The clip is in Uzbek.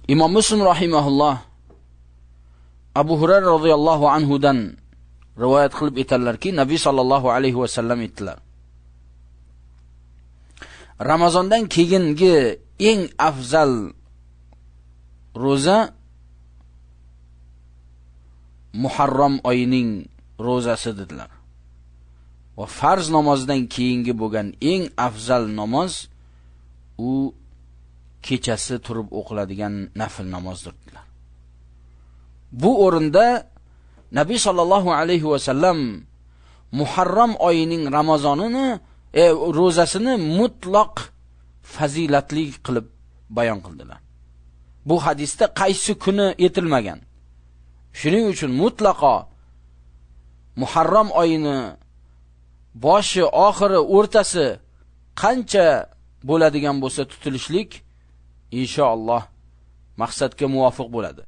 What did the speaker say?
Imom Muslim rahimahulloh Abu Hurayra radhiyallohu anhu dan rivoyat qilib aytadilarki, Nabiy sallallohu alayhi va sallam aytdilar: Ramazondan keyingi eng afzal roza Muharram oyining rozasi dedilar. Va farz namozidan keyingi bo'lgan eng afzal namoz u kechasi turib o'qiladigan nafil namozdir dedilar. Bu o'rinda Nabiy sallallohu alayhi va sallam Muharram oyining Ramazonini rozasini mutlaq fazilatli qilib bayon qildilar. Bu hadisda qaysi kuni aytilmagan. Shuning uchun mutlaqo Muharram oyini boshi, oxiri, o'rtasi qancha bo'ladigan bo'lsa tutilishlik inshaalloh maqsadga muvofiq bo'ladi.